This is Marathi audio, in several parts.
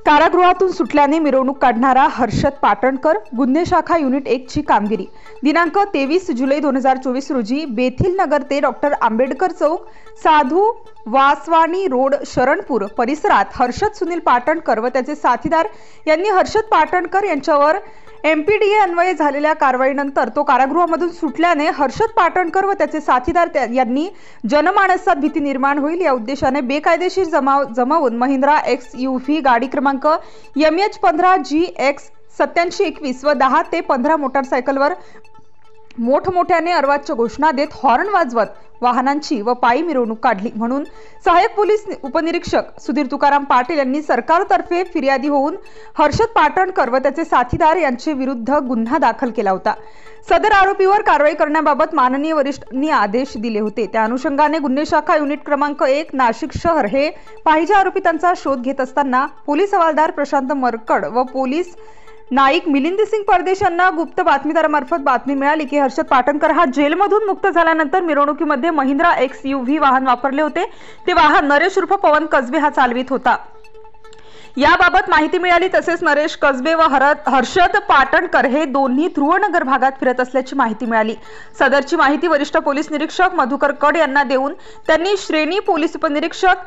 कारागृहातून सुटल्याने मिरवणूक काढणारा हर्षद पाटणकर गुन्हे शाखा युनिट 1 ची कामगिरी दिनांक 23 जुलै 2024 रोजी बेथिल नगर ते डॉक्टर आंबेडकर चौक साधू वासवानी रोड शरणपूर परिसरात हर्षद सुनील पाटणकर व त्याचे साथीदार यांनी हर्षद पाटणकर यांच्यावर एमपीडीए अन्वये झालेल्या कारवाईनंतर तो कारागृहामधून सुटल्याने हर्षद पाटणकर व त्याचे साथीदार यांनी जनमानसात भीती निर्माण होईल या उद्देशाने बेकायदेशीर जमावून महिंद्रा XUV गाडी क्रमांक MH15 GX 8721 व 10 ते 15 मोटारसायकलवर मोठमोठ्याने अर्वाच्य घोषणा देत हॉर्न वाजवत वाहनांची व पायी मिरवणूक काढली म्हणून सहाय्यक पोलीस उपनिरीक्षक सुधीर तुकाराम पाटील यांनी सरकारतर्फे फिर्यादी होऊन हर्षद पाटणकर व त्याचे साथीदार यांचे विरुद्ध गुन्हा दाखल केला होता। सदर आरोपीवर कारवाई करण्याबाबत माननीय वरिष्ठांनी आदेश दिले होते। त्या अनुषंगाने गुन्हे शाखा युनिट क्रमांक 1 नाशिक शहर हे पाहिजे आरोपितांचा शोध घेत असताना पोलीस हवालदार प्रशांत मरकड व पोलीस नाईक मिलिंद सिंग परदेशी यांना गुप्त बातमीदारामार्फत बातमी मिळाली की हर्षद पाटणकर हा जेलमधून मुक्त झाल्यानंतर मिरवणुकीमध्ये महिंद्रा XUV वाहन वापरले होते। ते वाहन नरेश उर्फ पवन कसबे हा चालवित होता। याबाबत माहिती मिळाली तसेच नरेश कसबे व हर्षद पाटणकर हे दोन्ही ध्रुवनगर भागात फिरत असल्याची माहिती मिळाली। सदरची माहिती वरिष्ठ पोलीस निरीक्षक मधुकर कड यांना देऊन त्यांनी श्रेणी पोलीस उपनिरीक्षक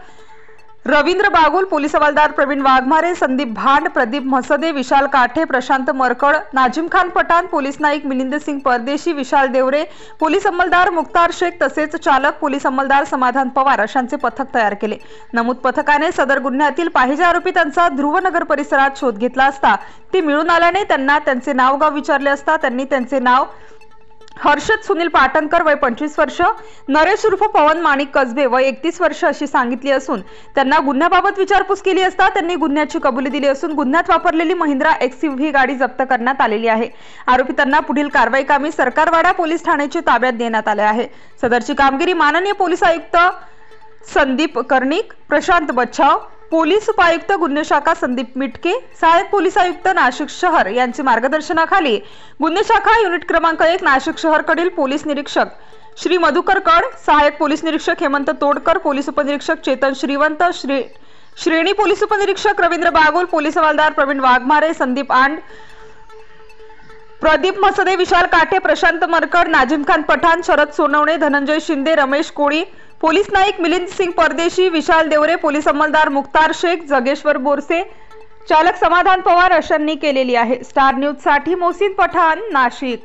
रवींद्र बागुल, पोलीस हवालदार प्रवीण वाघमारे, संदीप भांड, प्रदीप मसदे, विशाल काठे, प्रशांत मरकड, नाजिम खान पठाण, पोलीस नाईक मिलिंद सिंग परदेशी, विशाल देवरे, पोलीस अंमलदार मुख्तार शेख तसेच चालक पोलीस अंमलदार समाधान पवार अशांचे पथक तयार केले। नमूद पथकाने सदर गुन्ह्यातील पाहिजे आरोपितांचा ध्रुवनगर परिसरात शोध घेतला असता ते मिळून आल्याने त्यांना त्यांचे नाव गाव विचारले असता त्यांनी त्यांचे नाव हर्षद सुनील पाटणकर वय 25 वर्ष, नरेश उर्फ पवन माणिक कसबे वय 31 वर्ष अशी सांगितली असून त्यांना गुन्ह्याबाबत विचारपूस केली असता त्यांनी गुन्ह्याची कबुली दिली असून गुन्ह्यात वापरलेली महिंद्रा XUV गाडी जप्त करण्यात आलेली आहे। आरोपितांना पुढील कारवाई कामी सरकारवाडा पोलीस ठाण्याच्या ताब्यात देण्यात आले आहे। सदरची कामगिरी माननीय पोलीस आयुक्त संदीप कर्णिक, प्रशांत बच्छाव, पोलीस उपायुक्त गुन्हे शाखा संदीप मिटके, सहाय्यक पोलीस आयुक्त नाशिक शहर यांच्या मार्गदर्शनाखाली गुन्हे शाखा युनिट क्रमांक 1 नाशिक शहर कडील पोलीस निरीक्षक श्री मधुकर कड, सहाय्यक पोलीस निरीक्षक हेमंत तोडकर, पोलीस उपनिरीक्षक चेतन श्रीवंत, श्रेणी पोलीस उपनिरीक्षक रवींद्र बागुल, पोलीस हवालदार प्रवीण वाघमारे, संदीप आंड, प्रदीप मसदे, विशाल काठे, प्रशांत मरकड, नाजिम खान पठाण, शरद सोनवणे, धनंजय शिंदे, रमेश कोळी, पोलीस नाईक मिलिंद सिंग परदेशी, विशाल देवरे, पोलीस अंमलदार मुख्तार शेख, जगेश्वर बोरसे, चालक समाधान पवार अशांनी केलेली आहे। स्टार न्यूज साठी मोहसिन पठाण, नाशिक।